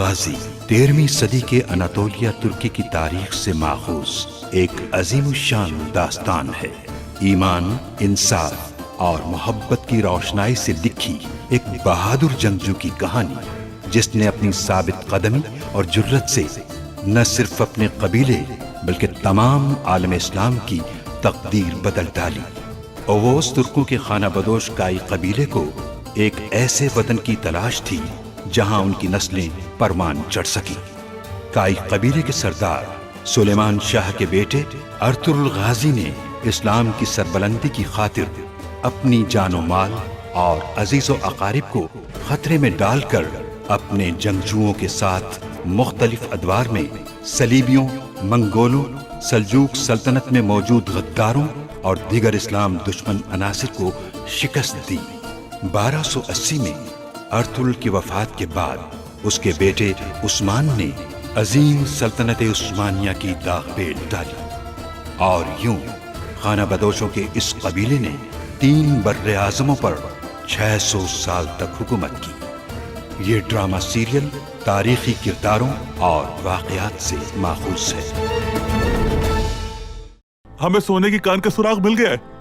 गाजी 13वीं सदी के अनातोलिया तुर्की की तारीख से माखूज एक अजीमुशान दास्तान है। ईमान, इंसाफ और मोहब्बत की रोशनाई से लिखी एक बहादुर जंगजू की कहानी, जिसने अपनी साबित कदमी और जुर्रत से न सिर्फ अपने कबीले बल्कि तमाम आलम इस्लाम की तकदीर बदल डाली। ओवोस तुर्कों के खाना बदोश काई कबीले को एक ऐसे वतन की तलाश थी जहां उनकी नस्लें परमान चढ़ सकी। काई कबीले के सरदार सुलेमान शाह के बेटे अर्तुरुल गाजी ने इस्लाम की सरबलंदी की खातिर अपनी जानो माल और अजीजो अकारिब को खतरे में डालकर अपने जंगजुओं के साथ मुख्तलिफ अदवार में सलीबियों, मंगोलों, सल्जूक सल्तनत में मौजूद गद्दारों और दीगर इस्लाम दुश्मन अनासिर को शिकस्त दी। 1280 में अर्तुरुल की वफात के बाद उसके बेटे उस्मान ने अजीम सल्तनत उस्मानिया की दाग पेट डाली और यूं खाना बदोशों के इस कबीले ने 3 बर्रे आज़मों पर 600 साल तक हुकूमत की। ये ड्रामा सीरियल तारीखी किरदारों और वाक़यात से माखूज है। हमें सोने की कान का सुराग मिल गया है।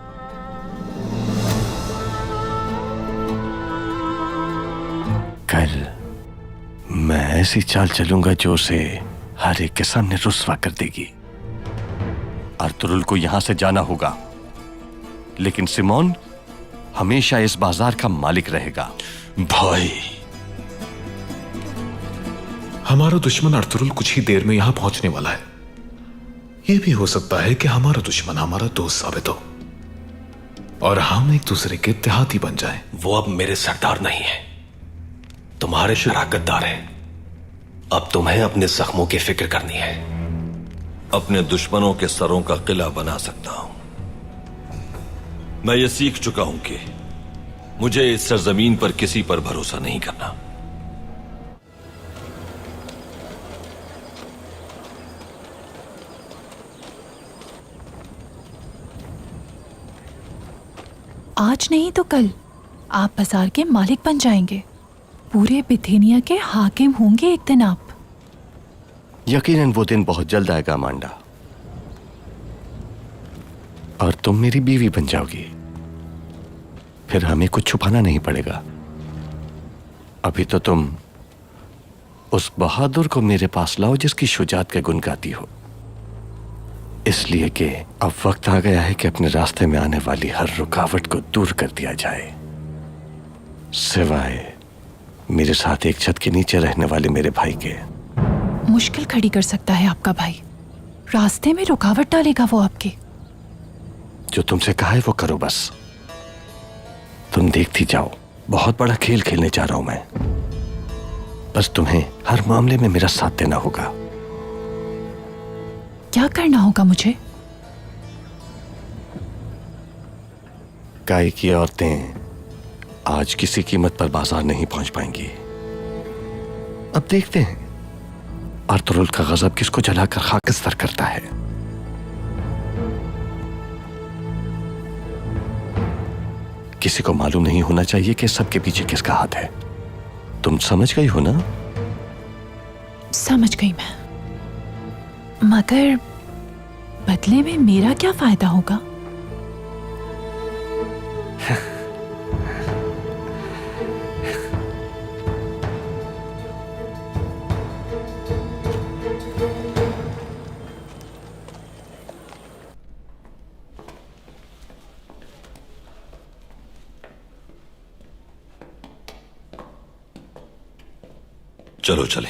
कल मैं ऐसी चाल चलूंगा जो उसे हर एक के सामने रुस्वा कर देगी। अर्तुरुल को यहां से जाना होगा, लेकिन सिमोन हमेशा इस बाजार का मालिक रहेगा। भाई, हमारा दुश्मन अर्तुरुल कुछ ही देर में यहां पहुंचने वाला है। यह भी हो सकता है कि हमारा दुश्मन हमारा दोस्त साबित हो और हम एक दूसरे के इत्तेहादी बन जाएं। वो अब मेरे सरदार नहीं है, तुम्हारे शराकतदार हैं। अब तुम्हें अपने जख्मों की फिक्र करनी है। अपने दुश्मनों के सरों का किला बना सकता हूं। मैं ये सीख चुका हूं कि मुझे इस सरजमीन पर किसी पर भरोसा नहीं करना। आज नहीं तो कल आप बाजार के मालिक बन जाएंगे। पूरे बिथेनिया के हाकिम होंगे एक दिन आप। यकीनन वो दिन बहुत जल्द आएगा अमांडा, और तुम मेरी बीवी बन जाओगी। फिर हमें कुछ छुपाना नहीं पड़ेगा। अभी तो तुम उस बहादुर को मेरे पास लाओ जिसकी शुजात के गुण गाती हो, इसलिए कि अब वक्त आ गया है कि अपने रास्ते में आने वाली हर रुकावट को दूर कर दिया जाए, सिवाय मेरे साथ एक छत के नीचे रहने वाले मेरे भाई के। मुश्किल खड़ी कर सकता है आपका भाई। रास्ते में रुकावट डालेगा वो आपके। जो तुमसे कहा है वो करो बस। तुम देखती जाओ, बहुत बड़ा खेल खेलने जा रहा हूं मैं। बस तुम्हें हर मामले में मेरा साथ देना होगा। क्या करना होगा मुझे? काई की औरतें आज किसी कीमत पर बाजार नहीं पहुंच पाएंगी। अब देखते हैं अर्तुरुल का गजब किसको जलाकर खाकिस्तान करता है। किसी को मालूम नहीं होना चाहिए कि सबके पीछे किसका हाथ है। तुम समझ गई हो ना? समझ गई मैं, मगर बदले में मेरा क्या फायदा होगा? चलो चले।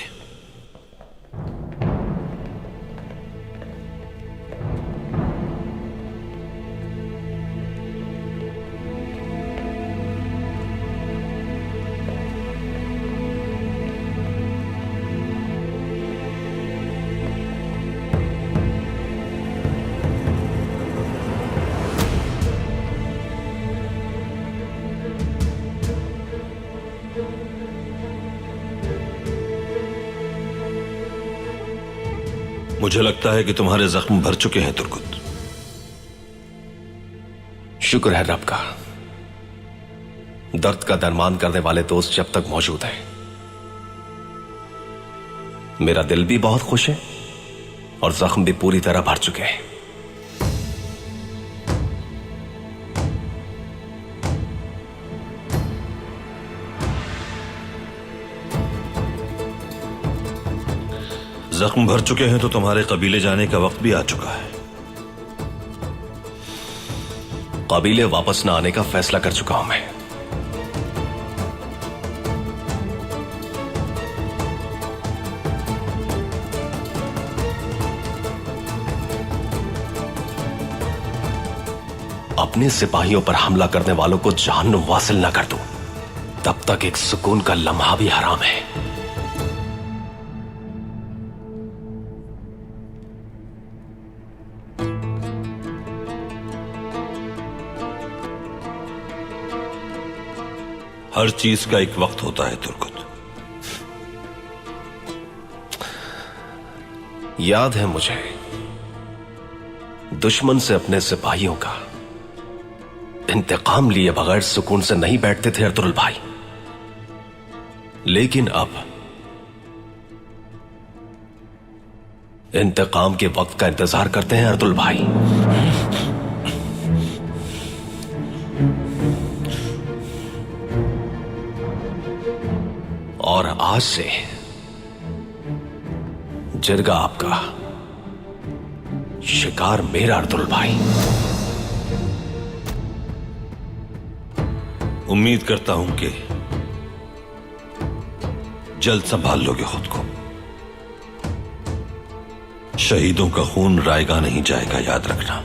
मुझे लगता है कि तुम्हारे जख्म भर चुके हैं तुर्कुत। शुक्र है रब का, दर्द का दरमान करने वाले दोस्त जब तक मौजूद हैं। मेरा दिल भी बहुत खुश है और जख्म भी पूरी तरह भर चुके हैं। जख्म भर चुके हैं तो तुम्हारे कबीले जाने का वक्त भी आ चुका है। कबीले वापस न आने का फैसला कर चुका हूं मैं। अपने सिपाहियों पर हमला करने वालों को जहन्नुम वासिल न कर दूं, तब तक एक सुकून का लम्हा भी हराम है। हर चीज का एक वक्त होता है तुर्कुत। याद है मुझे, दुश्मन से अपने सिपाहियों का इंतकाम लिए बगैर सुकून से नहीं बैठते थे अर्तुरुल भाई। लेकिन अब इंतकाम के वक्त का इंतजार करते हैं अर्तुरुल भाई। और आज से जिरगा आपका, शिकार मेरा अर्तुरुल भाई। उम्मीद करता हूं कि जल्द संभाल लोगे खुद को। शहीदों का खून रायगा नहीं जाएगा, याद रखना।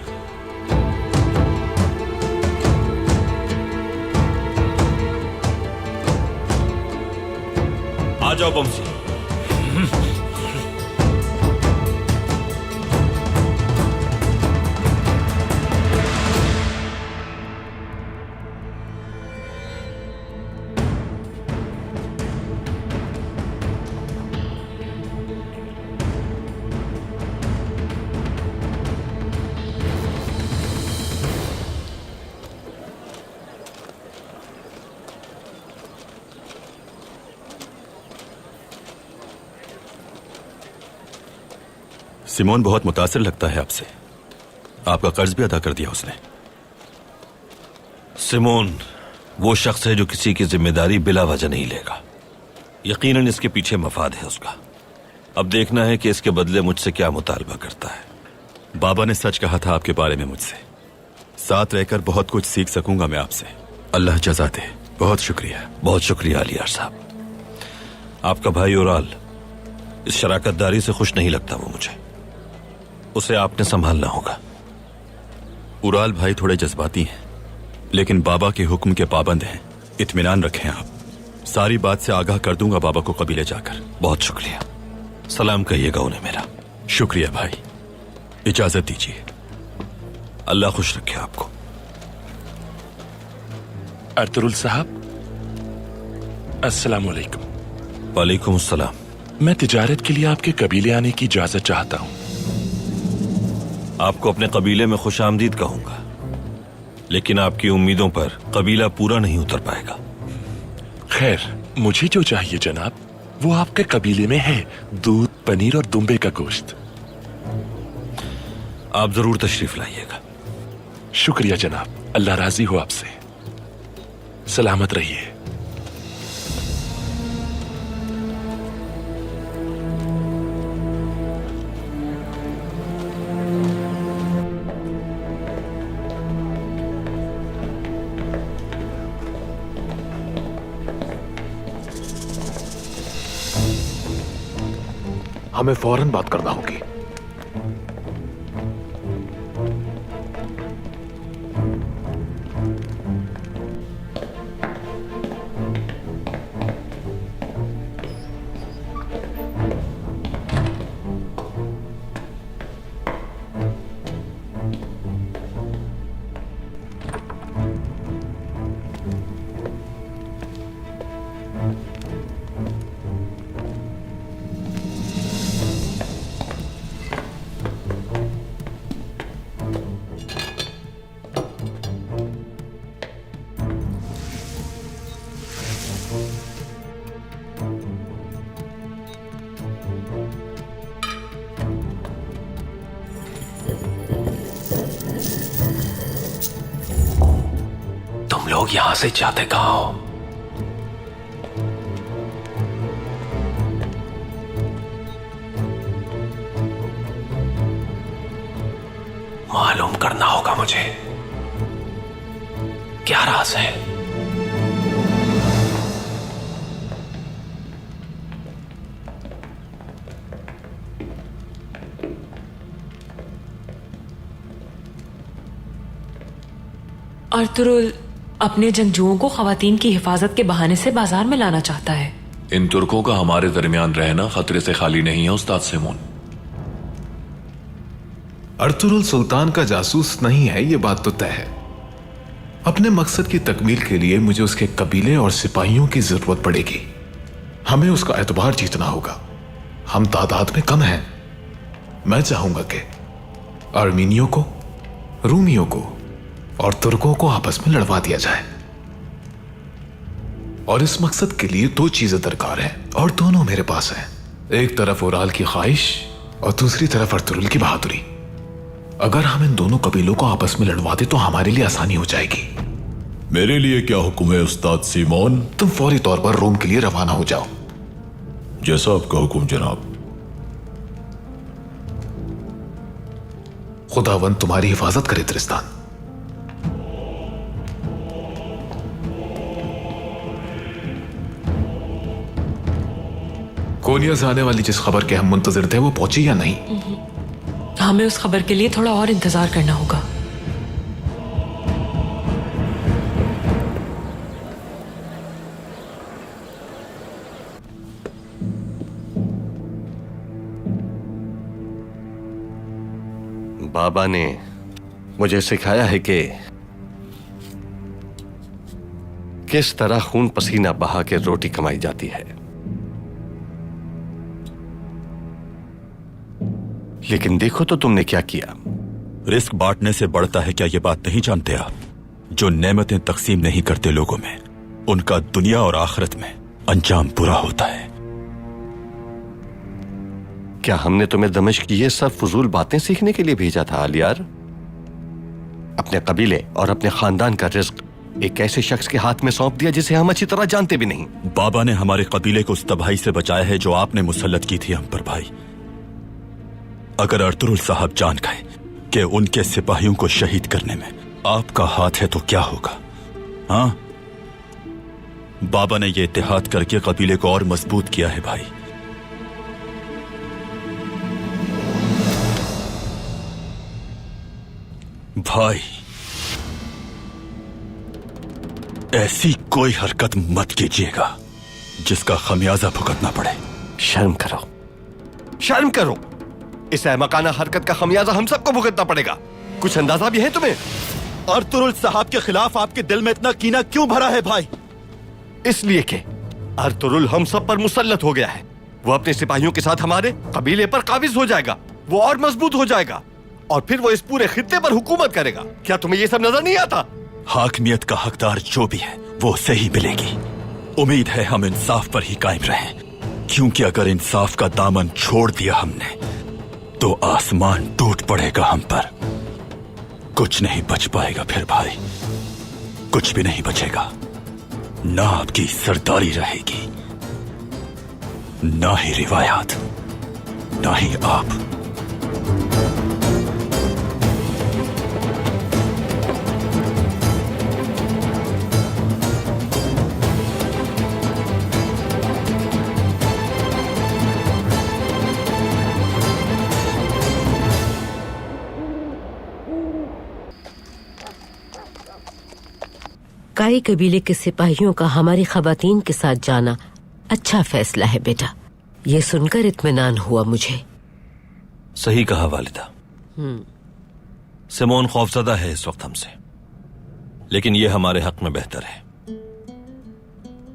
आ जाओ बमसी। सिमोन बहुत मुतासिर लगता है आपसे। आपका कर्ज भी अदा कर दिया उसने। सिमोन वो शख्स है जो किसी की जिम्मेदारी बिला वजह नहीं लेगा। यकीनन इसके पीछे मफाद है उसका। अब देखना है कि इसके बदले मुझसे क्या मुतालबा करता है। बाबा ने सच कहा था आपके बारे में मुझसे। साथ रहकर बहुत कुछ सीख सकूंगा मैं आपसे। अल्लाह जज़ा दे। बहुत शुक्रिया। बहुत शुक्रिया अलियार साहब। आपका भाई उराल इस शराकतदारी से खुश नहीं लगता। वो मुझे, उसे आपने संभालना होगा। उराल भाई थोड़े जज्बाती हैं, लेकिन बाबा के हुक्म के पाबंद हैं। इत्मीनान रखें आप। सारी बात से आगाह कर दूंगा बाबा को कबीले जाकर। बहुत शुक्रिया। सलाम कहिएगा उन्हें मेरा। शुक्रिया भाई, इजाजत दीजिए। अल्लाह खुश रखे आपको। अर्तुरुल साहब, अस्सलाम वालेकुम। वालेकुम अस्सलाम। मैं तिजारत के लिए आपके कबीले आने की इजाजत चाहता हूं। आपको अपने कबीले में खुश आमदीद कहूंगा, लेकिन आपकी उम्मीदों पर कबीला पूरा नहीं उतर पाएगा। खैर, मुझे जो चाहिए जनाब वो आपके कबीले में है। दूध, पनीर और दुम्बे का गोश्त। आप जरूर तशरीफ लाइएगा। शुक्रिया जनाब, अल्लाह राजी हो आपसे। सलामत रहिए। हमें फौरन बात करना होगी। लोग यहां से जाते कहां हो? मालूम करना होगा मुझे, क्या राज है? अर्तुरुल अपने जंगजुओं को खवातीन की हिफाजत के बहाने से बाजार में लाना चाहता है। इन तुर्कों का हमारे दरमियान रहना खतरे से खाली नहीं है उस्ताद सिमोन। अर्तुरुल सुल्तान का जासूस नहीं है, यह बात तो तय है। अपने मकसद की तकमील के लिए मुझे उसके कबीले और सिपाहियों की जरूरत पड़ेगी। हमें उसका एतबार जीतना होगा। हम तादाद में कम हैं। मैं चाहूंगा कि आर्मीनियों को, रूमियों को और तुर्कों को आपस में लड़वा दिया जाए। और इस मकसद के लिए दो चीजें दरकार हैं और दोनों मेरे पास हैं। एक तरफ उराल की ख्वाहिश और दूसरी तरफ अर्तुरुल की बहादुरी। अगर हम इन दोनों कबीलों को आपस में लड़वा दे तो हमारे लिए आसानी हो जाएगी। मेरे लिए क्या हुक्म है उस्ताद सिमोन? तुम फौरी तौर पर रोम के लिए रवाना हो जाओ। जैसा आपका हुक्म जनाब। खुदावंद तुम्हारी हिफाजत करे त्रिस्तान। कोनिया से आने वाली जिस खबर के हम मुंतजिर थे वो पहुंची या नहीं? हमें उस खबर के लिए थोड़ा और इंतजार करना होगा। बाबा ने मुझे सिखाया है कि किस तरह खून पसीना बहा के रोटी कमाई जाती है। लेकिन देखो तो तुमने क्या किया। रिस्क बांटने से बढ़ता है, क्या ये बात नहीं जानते आप? जो नेमतें तकसीम नहीं करते लोगों में, उनका दुनिया और आखिरत में अंजाम बुरा होता है। क्या हमने तुम्हें दमिश्क की ये सब फजूल बातें सीखने के लिए भेजा था आलियार? अपने कबीले और अपने खानदान का रिस्क एक ऐसे शख्स के हाथ में सौंप दिया जिसे हम अच्छी तरह जानते भी नहीं। बाबा ने हमारे कबीले को उस तबाही से बचाया है जो आपने मुसल्लत की थी हम पर भाई। अगर अर्तुरुल साहब जान गए कि उनके सिपाहियों को शहीद करने में आपका हाथ है तो क्या होगा? हाँ, बाबा ने यह इत्तेहाद करके कबीले को और मजबूत किया है भाई। भाई, ऐसी कोई हरकत मत कीजिएगा जिसका खमियाजा भुगतना पड़े। शर्म करो, शर्म करो। इस अहमकाना हरकत का खमियाजा हम सबको भुगतना पड़ेगा। कुछ अंदाजा भी है तुम्हें? अर्तुरुल साहब के खिलाफ आपके दिल में इतना कीना क्यों भरा है भाई? इसलिए कि अर्तुरुल हम सब पर मुसल्लत हो गया है। वो अपने सिपाहियों के साथ हमारे कबीले पर काबिज हो जाएगा। वो और मजबूत हो जाएगा और फिर वो इस पूरे खित्ते पर हुकूमत करेगा। क्या तुम्हें ये सब नजर नहीं आता? हाकमियत का हकदार जो भी है वो उसे ही मिलेगी। उम्मीद है हम इंसाफ पर ही कायम रहें, क्योंकि अगर इंसाफ का दामन छोड़ दिया हमने तो आसमान टूट पड़ेगा हम पर। कुछ नहीं बच पाएगा फिर भाई, कुछ भी नहीं बचेगा। ना आपकी सरदारी रहेगी, ना ही रिवायात, ना ही आप। काई कबीले के सिपाहियों का हमारी खवातीन के साथ जाना अच्छा फैसला है बेटा। ये सुनकर इत्मीनान हुआ मुझे। सही कहा वालिदा। सिमोन खौफजदा है इस वक्त हमसे, लेकिन यह हमारे हक में बेहतर है।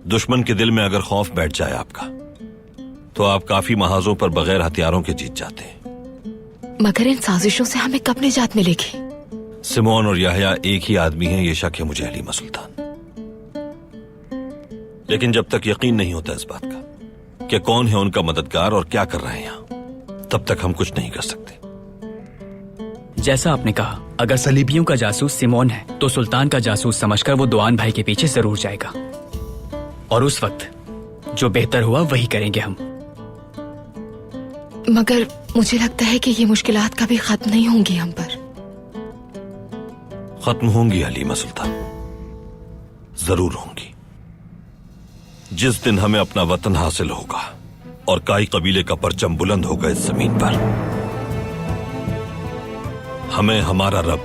दुश्मन के दिल में अगर खौफ बैठ जाए आपका, तो आप काफी महाजों पर बगैर हथियारों के जीत जाते हैं। मगर इन साजिशों से हमें कब निजात मिलेगी? सिमोन और याहया एक ही आदमी हैं, ये शक है मुझे हलीमा सुल्तान। लेकिन जब तक यकीन नहीं होता इस बात का कि कौन है उनका मददगार और क्या कर रहे हैं यहां, तब तक हम कुछ नहीं कर सकते। जैसा आपने कहा, अगर सलीबियों का जासूस सिमोन है तो सुल्तान का जासूस समझकर वो दुआन भाई के पीछे जरूर जाएगा, और उस वक्त जो बेहतर हुआ वही करेंगे हम। मगर मुझे लगता है कि ये मुश्किलात कभी खत्म नहीं होंगी हम पर। खत्म होंगी हलीमा सुल्तान, जरूर होंगी। जिस दिन हमें अपना वतन हासिल होगा और काई कबीले का परचम बुलंद होगा इस जमीन पर, हमें हमारा रब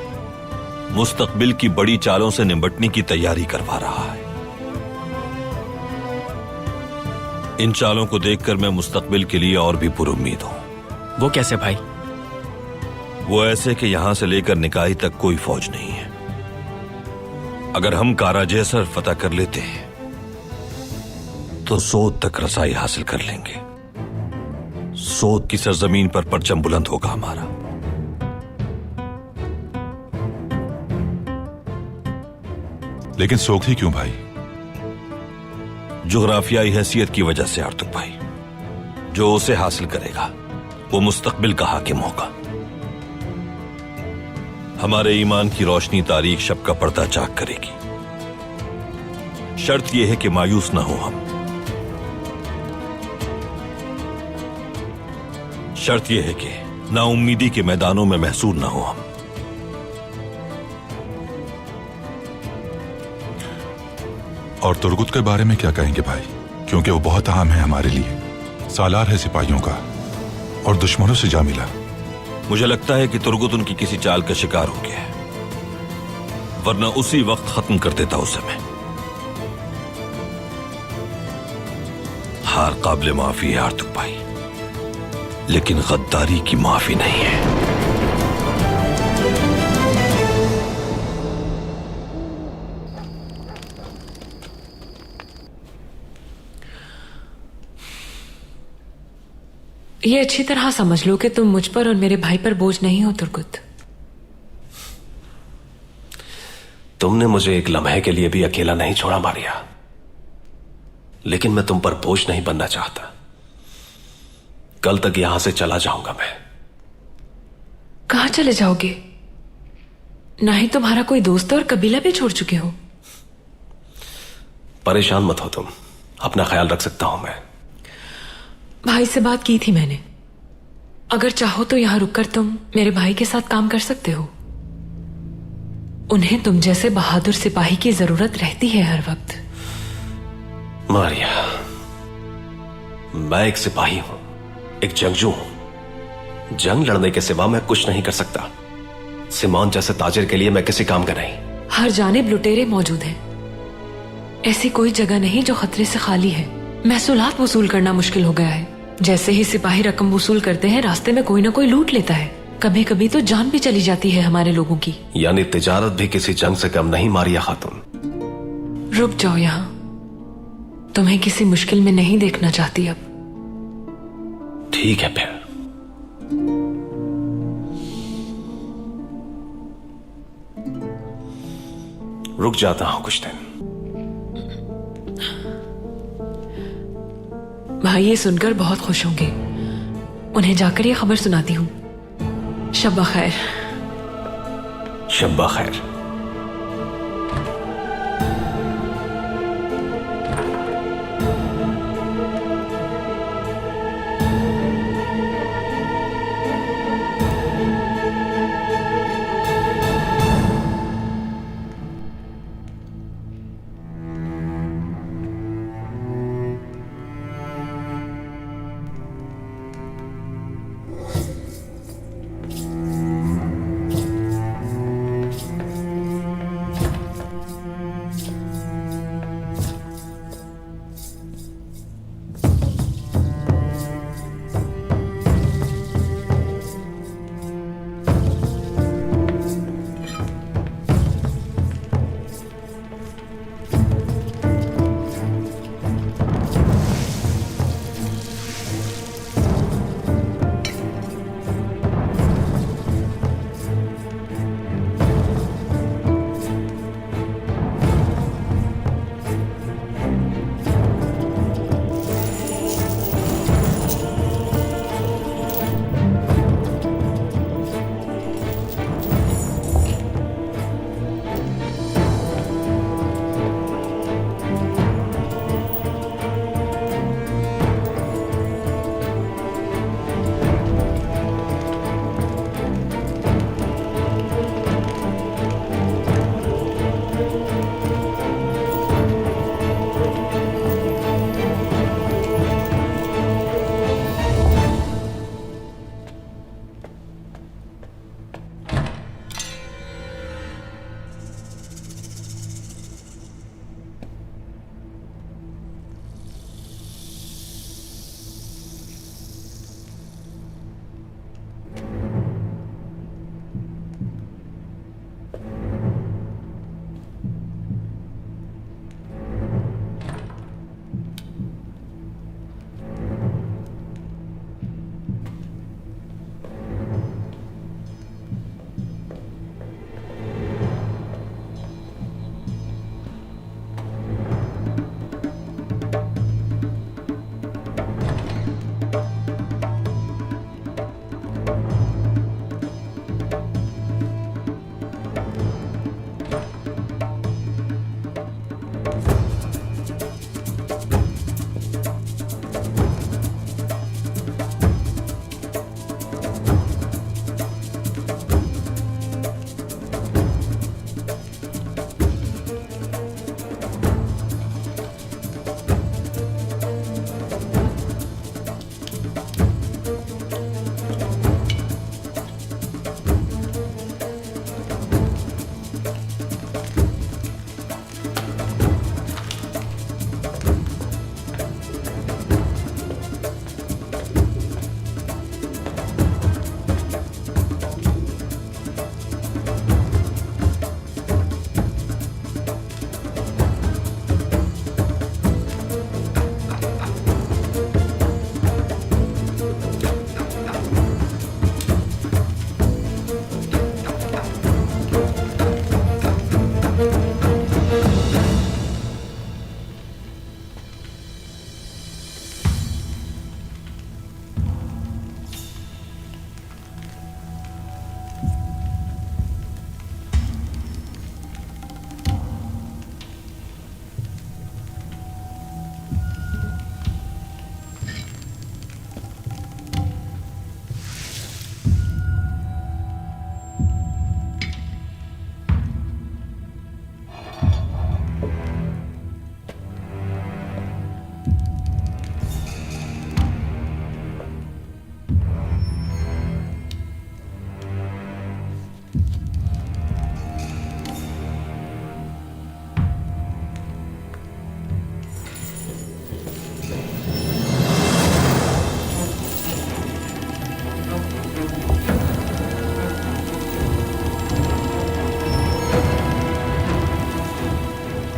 मुस्तकबिल की बड़ी चालों से निपटने की तैयारी करवा रहा है। इन चालों को देखकर मैं मुस्तकबिल के लिए और भी पुरुम्मीद हूं। वो कैसे भाई? वो ऐसे कि यहां से लेकर निकाही तक कोई फौज नहीं है। अगर हम काराजैसर फतह कर लेते हैं तो सोद तक रसाई हासिल कर लेंगे। सोद की सरजमीन पर परचम बुलंद होगा हमारा। लेकिन सोगठी क्यों भाई? जुग्राफियाई हैसियत की वजह से आर्तुक भाई। जो उसे हासिल करेगा वो मुस्तकबिल का हाकिम होगा। हमारे ईमान की रोशनी तारीख शब का पर्दा चाक करेगी। शर्त यह है कि मायूस ना हो हम। शर्त यह है कि नाउम्मीदी के मैदानों में महसूर ना हो हम। और तुर्गुत के बारे में क्या कहेंगे भाई? क्योंकि वो बहुत अहम है हमारे लिए। सालार है सिपाहियों का और दुश्मनों से जा मिला। मुझे लगता है कि तुर्गुत उनकी किसी चाल का शिकार हो गया है, वरना उसी वक्त खत्म कर देता उसे मैं। हार काबिल माफी है आर्तुक भाई, लेकिन गद्दारी की माफी नहीं है। ये अच्छी तरह समझ लो कि तुम मुझ पर और मेरे भाई पर बोझ नहीं हो तुर्गुत। तुमने मुझे एक लम्हे के लिए भी अकेला नहीं छोड़ा मारिया, लेकिन मैं तुम पर बोझ नहीं बनना चाहता। कल तक यहां से चला जाऊंगा मैं। कहां चले जाओगे? ना ही तुम्हारा कोई दोस्त और कबीला भी छोड़ चुके हो। परेशान मत हो तुम, अपना ख्याल रख सकता हूं मैं। भाई से बात की थी मैंने। अगर चाहो तो यहां रुककर तुम मेरे भाई के साथ काम कर सकते हो। उन्हें तुम जैसे बहादुर सिपाही की जरूरत रहती है हर वक्त। मारिया, मैं एक सिपाही हूं, एक जंगजू हूं। जंग लड़ने के सिवा मैं कुछ नहीं कर सकता। सिमोन जैसे ताजिर के लिए मैं किसी काम का नहीं। हर जानिब लुटेरे मौजूद हैं। ऐसी कोई जगह नहीं जो खतरे से खाली है। महसूलात वसूल करना मुश्किल हो गया है। जैसे ही सिपाही रकम वसूल करते हैं, रास्ते में कोई ना कोई लूट लेता है। कभी कभी तो जान भी चली जाती है हमारे लोगों की। यानी तिजारत भी किसी जंग से कम नहीं मारिया खातून। रुक जाओ यहां, तुम्हें किसी मुश्किल में नहीं देखना चाहती अब। ठीक है फिर। रुक जाता हूं कुछ दिन। भाई ये सुनकर बहुत खुश होंगे। उन्हें जाकर ये खबर सुनाती हूँ। शब्बा खैर। शब्बा खैर।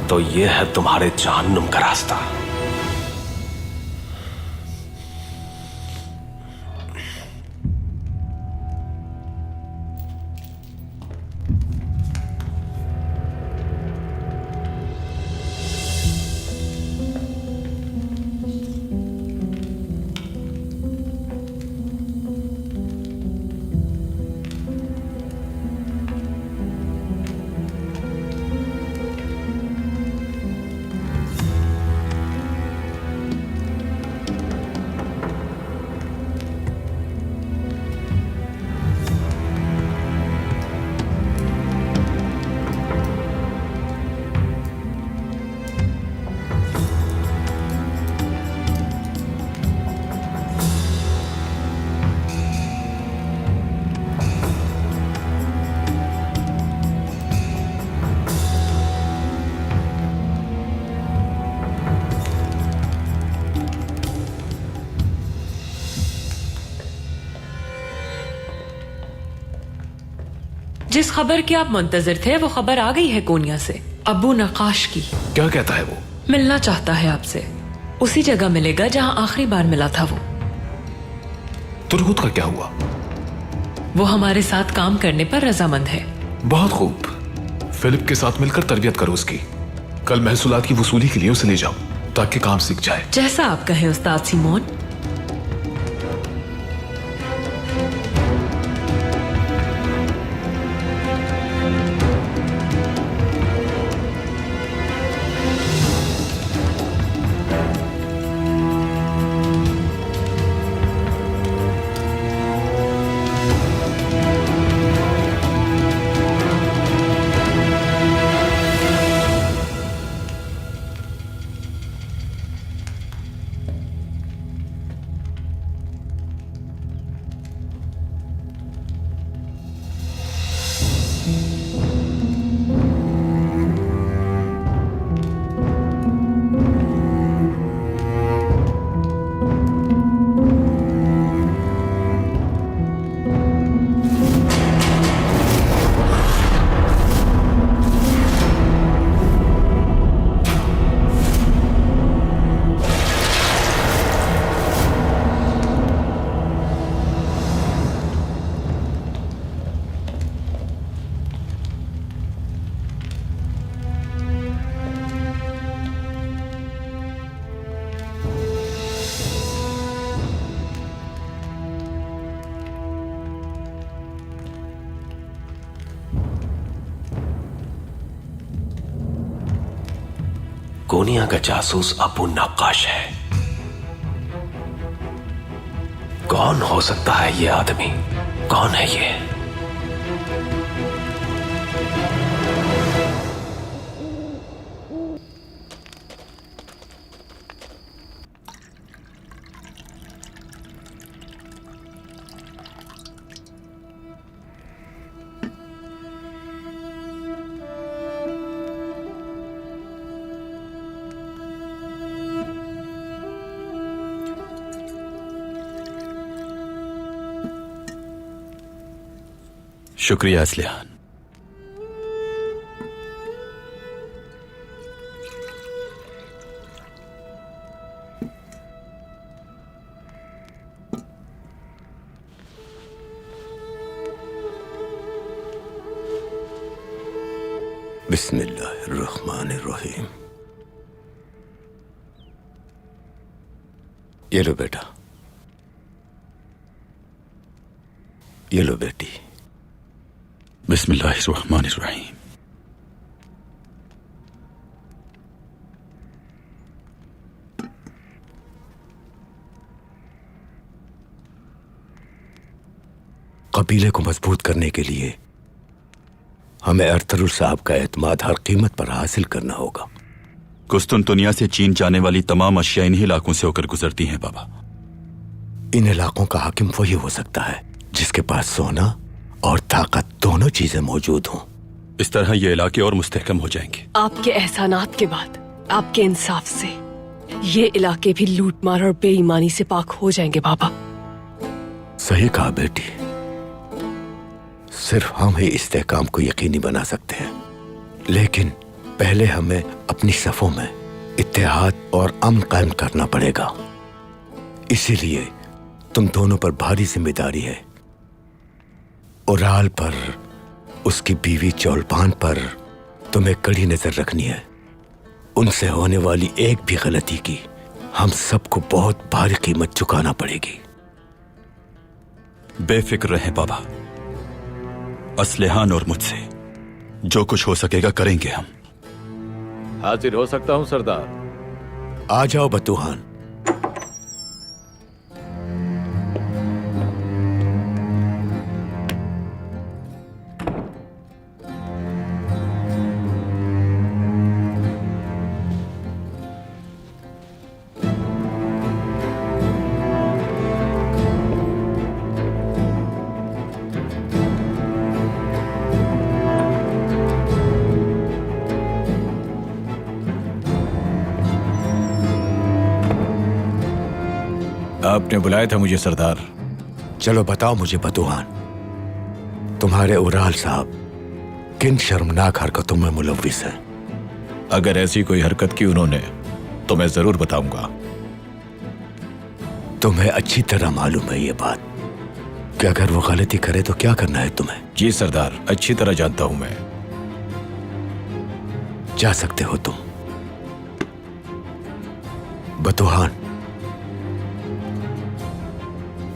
तो ये है तुम्हारे जहन्नुम का रास्ता। जिस खबर की आप मुंतजर थे वो खबर आ गई है कोनिया से, अबू नकाश की। क्या कहता है वो? मिलना चाहता है आपसे। उसी जगह मिलेगा जहां आखिरी बार मिला था वो। तुरगुत का क्या हुआ? वो हमारे साथ काम करने पर रजामंद है। बहुत खूब। फिलिप के साथ मिलकर तरबियत करो उसकी। कल महसूलात की वसूली के लिए उसे ले जाओ ताकि काम सीख जाए। जैसा आप कहें उस्ताद सिमोन। कोनिया का जासूस अबू नक्काश है। कौन हो सकता है ये आदमी? कौन है ये? शुक्रिया असलियान। बिस्मिल्लाहिर्रहमानिर्रहीम। ये लो बेटा, ये लो बेटी। बिस्मिल्लाहिर्रहमानिर्रहीम। कबीले को मजबूत करने के लिए हमें अरतरुल साहब का एतमाद हर कीमत पर हासिल करना होगा। कुस्तुनतुनिया से चीन जाने वाली तमाम अशिया इन्हीं इलाकों से होकर गुजरती हैं बाबा। इन इलाकों का हाकिम वही हो सकता है जिसके पास सोना और ताकत दोनों चीजें मौजूद हों। इस तरह ये इलाके और मुस्तहकम हो जाएंगे। आपके एहसानात के बाद, आपके इंसाफ से ये इलाके भी लूटमार और बेईमानी से पाक हो जाएंगे बाबा। सही कहा बेटी। सिर्फ हम ही इस्तेहकाम को यकीनी बना सकते हैं, लेकिन पहले हमें अपनी सफों में इत्तेहाद और अमन कायम करना पड़ेगा। इसीलिए तुम दोनों पर भारी जिम्मेदारी है। उराल पर, उसकी बीवी चौलपान पर तुम्हें कड़ी नजर रखनी है। उनसे होने वाली एक भी गलती की हम सबको बहुत भारी कीमत चुकाना पड़ेगी। बेफिक्र रहें बाबा, असलिहान और मुझसे जो कुछ हो सकेगा करेंगे हम। हाजिर हो सकता हूं सरदार? आ जाओ बतूहान। आपने बुलाया था मुझे सरदार। चलो बताओ मुझे बतूहान, तुम्हारे उराल साहब किन शर्मनाक हरकतों में मुलव्विस हैं? अगर ऐसी कोई हरकत की उन्होंने तो मैं जरूर बताऊंगा। तुम्हें अच्छी तरह मालूम है ये बात कि अगर वो गलती करे तो क्या करना है तुम्हें? जी सरदार, अच्छी तरह जानता हूं मैं। जा सकते हो तुम। बतूहान,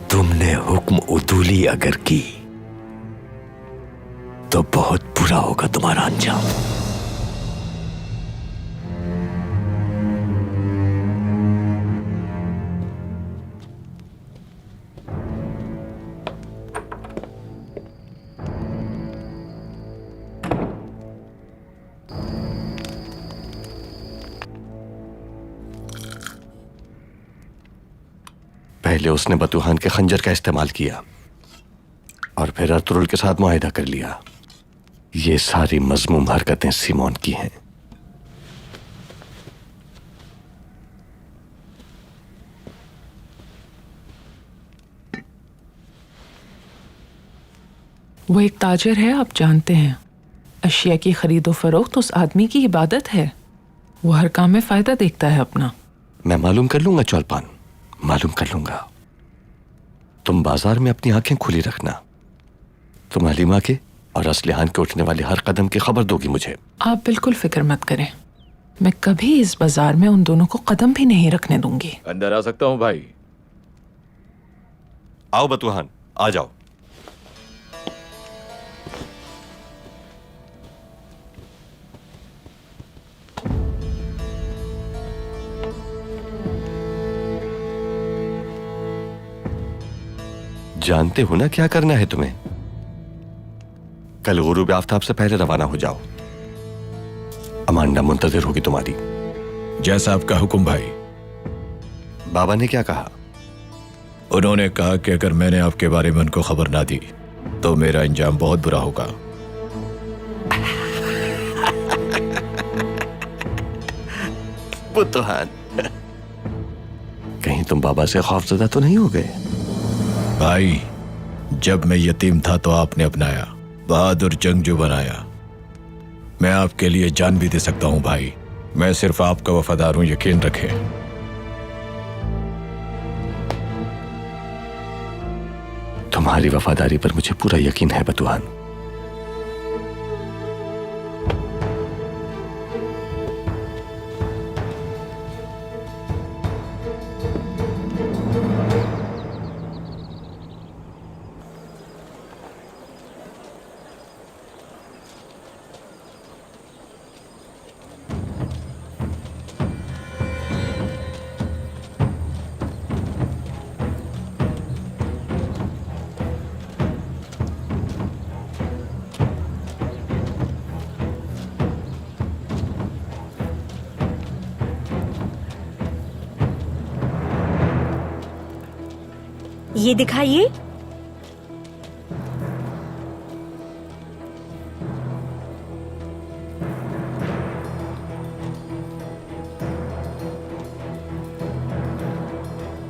तुमने हुक्म उदूली अगर की तो बहुत बुरा होगा तुम्हारा अंजाम। पहले उसने बतूहान के खंजर का इस्तेमाल किया और फिर अर्तुरुल के साथ मुआहिदा कर लिया। ये सारी मजमूम हरकतें सिमोन की हैं। वो एक ताजिर है, आप जानते हैं। अशिया की खरीदो फरोख्त उस आदमी की इबादत है। वो हर काम में फायदा देखता है अपना। मैं मालूम कर लूंगा चौलपान, मालूम कर लूंगा। तुम बाजार में अपनी आंखें खुली रखना। तुम हलीमा के और असलिहान के उठने वाले हर कदम की खबर दोगी मुझे। आप बिल्कुल फिक्र मत करें, मैं कभी इस बाजार में उन दोनों को कदम भी नहीं रखने दूंगी। अंदर आ सकता हूं भाई? आओ बतूहान, आ जाओ। जानते हो ना क्या करना है तुम्हें? कल गुरूब आफताब से पहले रवाना हो जाओ। अमांडा मुंतजिर होगी तुम्हारी। जैसा आपका हुक्म भाई। बाबा ने क्या कहा? उन्होंने कहा कि अगर मैंने आपके बारे में उनको खबर ना दी तो मेरा अंजाम बहुत बुरा होगा। बतूहान, कहीं तुम बाबा से खौफजदा तो नहीं हो गए? भाई, जब मैं यतीम था तो आपने अपनाया, बहादुर जंगजू बनाया। मैं आपके लिए जान भी दे सकता हूं भाई। मैं सिर्फ आपका वफादार हूं, यकीन रखें। तुम्हारी वफादारी पर मुझे पूरा यकीन है बतूहान। ये दिखाइए।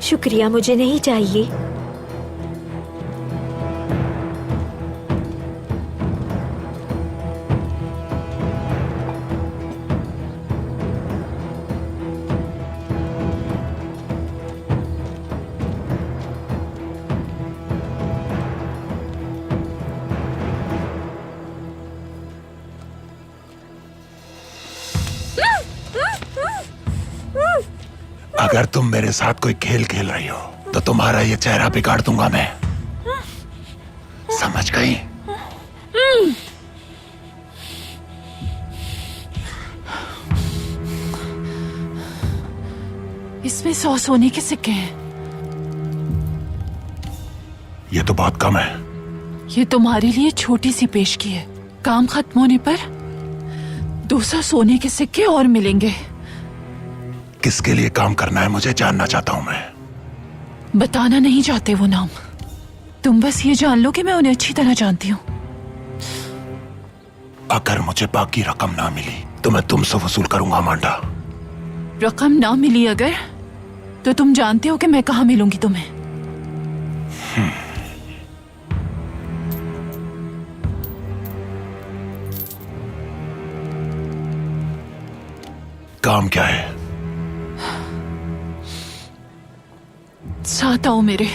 शुक्रिया, मुझे नहीं चाहिए। अगर तुम मेरे साथ कोई खेल खेल रही हो तो तुम्हारा ये चेहरा बिगाड़ दूंगा मैं। समझ गई? इसमें 100 सोने के सिक्के हैं। ये तो बहुत कम है। ये तुम्हारे लिए छोटी सी पेशगी है। काम खत्म होने पर 200 सोने के सिक्के और मिलेंगे। किसके लिए काम करना है मुझे जानना चाहता हूं मैं। बताना नहीं चाहते वो नाम। तुम बस ये जान लो कि मैं उन्हें अच्छी तरह जानती हूँ। अगर मुझे बाकी रकम ना मिली तो मैं तुमसे वसूल करूंगा अमांडा। रकम ना मिली अगर, तो तुम जानते हो कि मैं कहाँ मिलूंगी तुम्हें। काम क्या है? साथ आओ मेरे।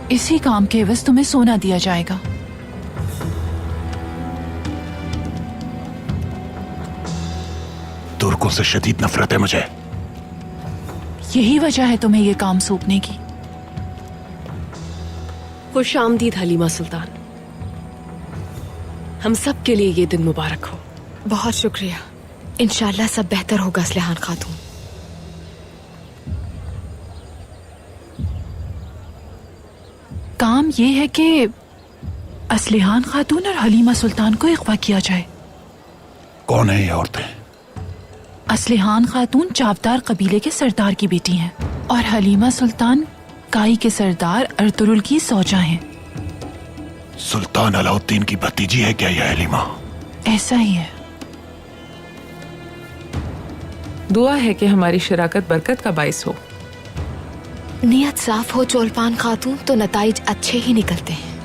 इसी काम के एवज तुम्हें सोना दिया जाएगा। तुर्कों से शदीद नफरत है मुझे। यही वजह है तुम्हें ये काम सौंपने की। खुशामदीद हलीमा सुल्तान। हम सब के लिए ये दिन मुबारक हो। बहुत शुक्रिया। इंशाल्लाह सब बेहतर होगा असलिहान खातून। काम ये है कि असलिहान खातून और हलीमा सुल्तान को अगवा किया जाए। कौन है ये औरतें? असलिहान खातून चावदार कबीले के सरदार की बेटी हैं और हलीमा सुल्तान काई के सरदार अर्तुरुल की सौजा हैं। सुल्तान अलाउद्दीन की भतीजी है क्या यह हलीमा? ऐसा ही है। दुआ है कि हमारी शराकत बरकत का बाइस हो। नियत साफ हो चोलपान खातून तो नताइज अच्छे ही निकलते हैं।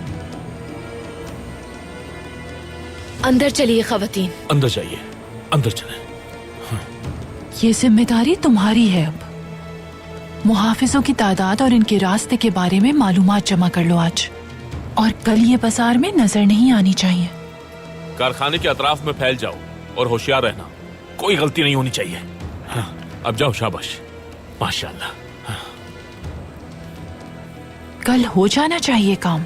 अंदर चलिए खवातीन। अंदर जाइए, अंदर चलें। ये जिम्मेदारी तुम्हारी है। अब मुहाफिजों की तादाद और इनके रास्ते के बारे में मालूमात जमा कर लो आज, और कल ये बाजार में नजर नहीं आनी चाहिए। कारखाने के अतराफ में फैल जाओ और होशियार रहना, कोई गलती नहीं होनी चाहिए। हाँ, अब जाओ, शाबाश, माशाल्लाह। कल हो जाना चाहिए काम।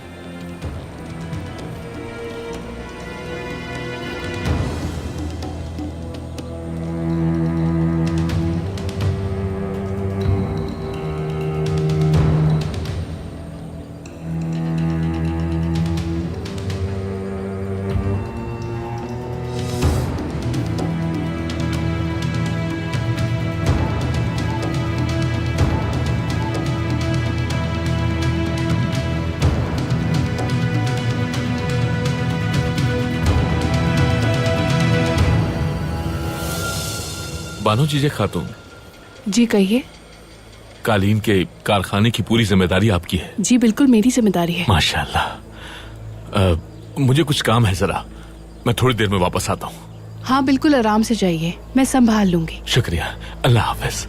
बानो जीजे खातून। जी कहिए। कालीन के कारखाने की पूरी जिम्मेदारी आपकी है। जी बिल्कुल मेरी जिम्मेदारी है। माशाल्लाह। मुझे कुछ काम है जरा, मैं थोड़ी देर में वापस आता हूँ। हाँ बिल्कुल आराम से जाइए, मैं संभाल लूंगी। शुक्रिया, अल्लाह हाफिज।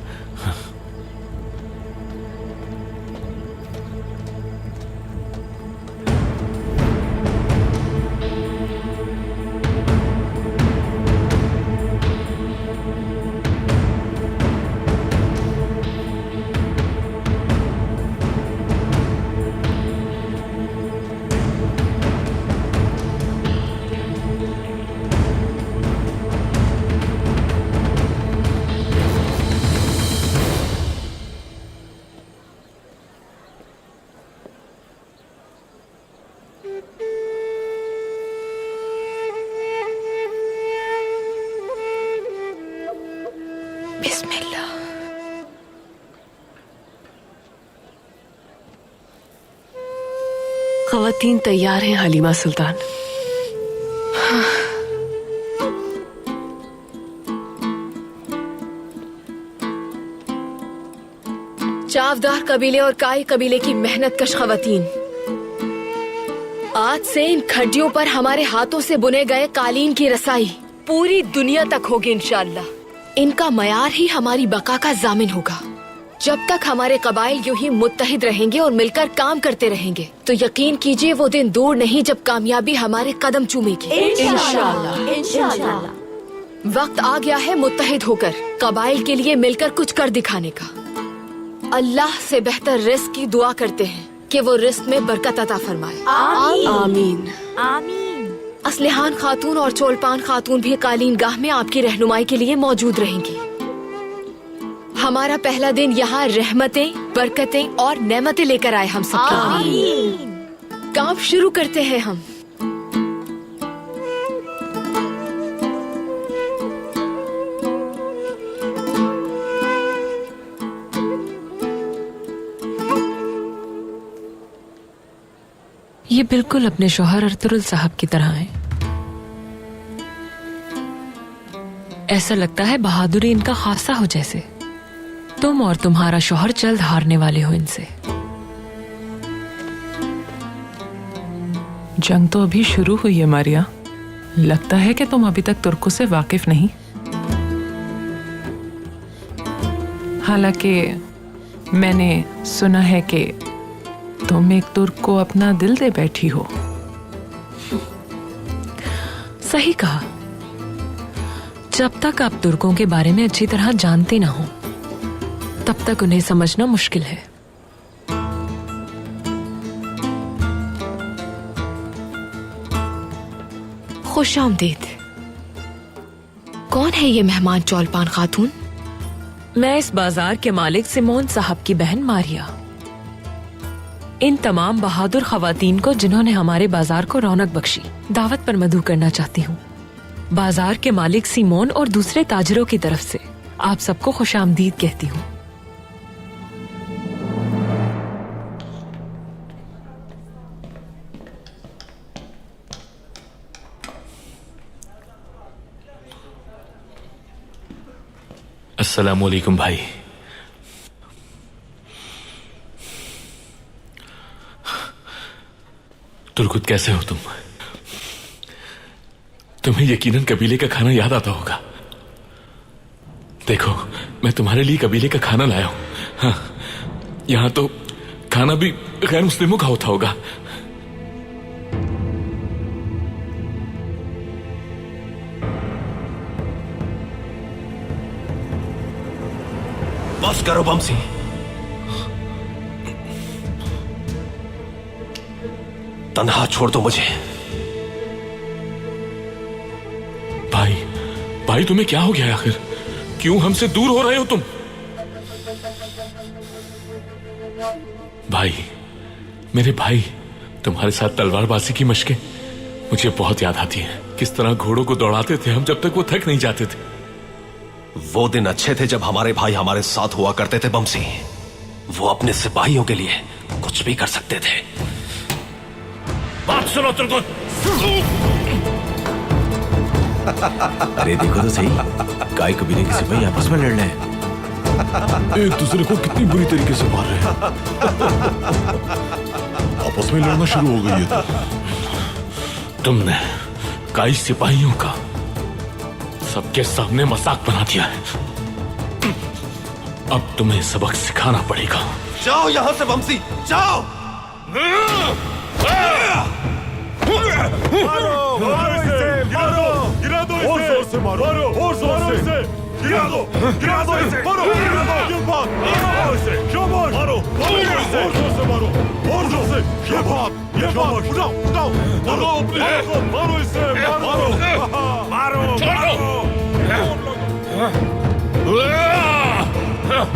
बिस्मिल्लाह। खवातीन तैयार हैं हलीमा सुल्तान। शावदार कबीले और काई कबीले की मेहनत कश खवातीन, आज से इन खड्डियों पर हमारे हाथों से बुने गए कालीन की रसाई पूरी दुनिया तक होगी इंशाअल्लाह। इनका मयार ही हमारी बका का जामिन होगा। जब तक हमारे कबाइल यूं ही मुत्तहिद रहेंगे और मिलकर काम करते रहेंगे तो यकीन कीजिए वो दिन दूर नहीं जब कामयाबी हमारे कदम चूमेगी इंशाअल्लाह। इंशाअल्लाह। वक्त आ गया है मुत्तहिद होकर कबाइल के लिए मिलकर कुछ कर दिखाने का। अल्लाह से बेहतर रिस्क की दुआ करते हैं कि वो रिस्क में बरकत अता फरमाए। आमीन आमीन। असलिहान खातून और चोलपान खातून भी कालीन गाह में आपकी रहनुमाई के लिए मौजूद रहेंगी। हमारा पहला दिन यहाँ रहमतें, बरकतें और नेमतें लेकर आए हम सबके लिए। काम शुरू करते हैं हम। ये बिल्कुल अपने शौहर अर्तुगरुल साहब की तरह हैं। ऐसा लगता है बहादुरी इनका खासा हो जैसे। तुम और तुम्हारा शौहर जल्द हारने वाले हो इनसे। जंग तो अभी शुरू हुई है मारिया, लगता है कि तुम अभी तक तुर्कों से वाकिफ नहीं। हालांकि मैंने सुना है कि तुम एक तुर्क को अपना दिल दे बैठी हो। सही कहा। जब तक आप तुर्कों के बारे में अच्छी तरह जानते ना हो तब तक उन्हें समझना मुश्किल है। खुश आमदीद। कौन है ये मेहमान चौलपान खातून? मैं इस बाजार के मालिक सिमोन साहब की बहन मारिया। इन तमाम बहादुर खवातीन को जिन्होंने हमारे बाजार को रौनक बख्शी दावत पर मधु करना चाहती हूँ। बाजार के मालिक सिमोन और दूसरे ताजरों की तरफ से आप सबको खुशामदीद कहती हूँ। अस्सलाम वालेकुम भाई। तुर्कुत कैसे हो तुम? तुम्हें यकीनन कबीले का खाना याद आता होगा। देखो मैं तुम्हारे लिए कबीले का खाना लाया हूं। हाँ, यहां तो खाना भी गैर मुस्लिमों का होता होगा। बस करो बमसी। तन्हा छोड़ दो मुझे। भाई भाई तुम्हें क्या हो गया आखिर? क्यों हमसे दूर हो रहे हो तुम? भाई, मेरे भाई, तुम्हारे साथ तलवारबाजी की मशकें मुझे बहुत याद आती हैं। किस तरह घोड़ों को दौड़ाते थे हम जब तक वो थक नहीं जाते थे। वो दिन अच्छे थे जब हमारे भाई हमारे साथ हुआ करते थे बमसी। वो अपने सिपाहियों के लिए कुछ भी कर सकते थे। बात सुनो तुर्कुत। अरे देखो तो सही, काय कबीले के सिपाही आपस में लड़ रहे हैं। एक दूसरे को कितनी बुरी तरीके से मार रहे हैं। आपस में लड़ना शुरू हो गई है तो। तुमने काई सिपाहियों का सबके सामने मजाक बना दिया है। अब तुम्हें सबक सिखाना पड़ेगा। जाओ यहां से बमसी, जाओ। मारो इसे, मारो, गिरा दो इसे, और जोर से मारो, और जोर से गिरा दो इसे, मारो, ये बात, मारो इसे, शाबाश, मारो इसे, और जोर से मारो, और जोर से, ये बात, उठाओ, मारो इसे,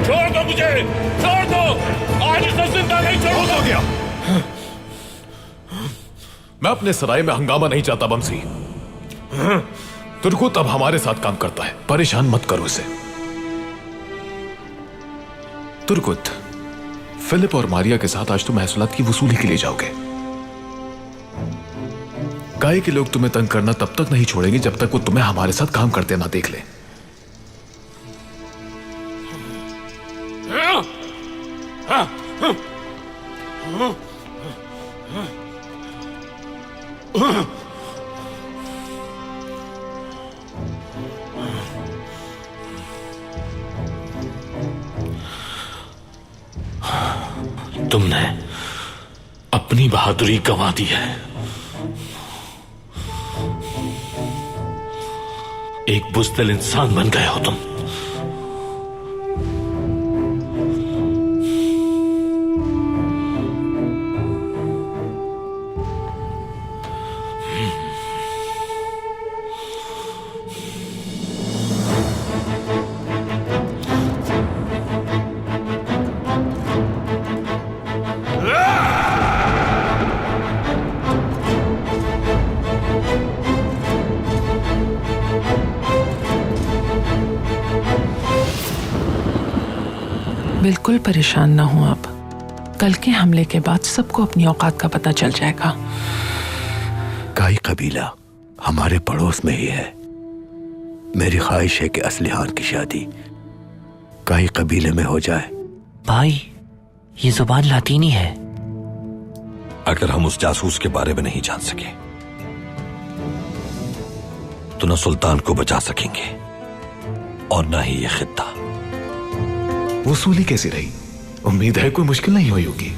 छोड़ दो मुझे, छोड़ दो, आज इसे जिंदा नहीं छोड़ूंगा। हो गया। मैं अपने सराय में हंगामा नहीं चाहता बमसी। तुर्कुत अब हमारे साथ काम करता है, परेशान मत करो इसे। तुर्कुत, फिलिप और मारिया के साथ आज तुम महसूलात की वसूली के लिए जाओगे। काय के लोग तुम्हें तंग करना तब तक नहीं छोड़ेंगे जब तक वो तुम्हें हमारे साथ काम करते ना देख ले। तुमने अपनी बहादुरी गंवा दी है। एक बुज़दिल इंसान बन गए हो तुम। बिल्कुल परेशान ना हो आप। कल के हमले के बाद सबको अपनी औकात का पता चल जाएगा। काई कबीला हमारे पड़ोस में ही है। मेरी ख्वाहिश है कि असलिहान की शादी काई कबीले में हो जाए। भाई, ये जुबान लातीनी है। अगर हम उस जासूस के बारे में नहीं जान सके तो न सुल्तान को बचा सकेंगे और न ही ये खित्ता। वसूली कैसी रही? उम्मीद है कोई मुश्किल नहीं हुई होगी।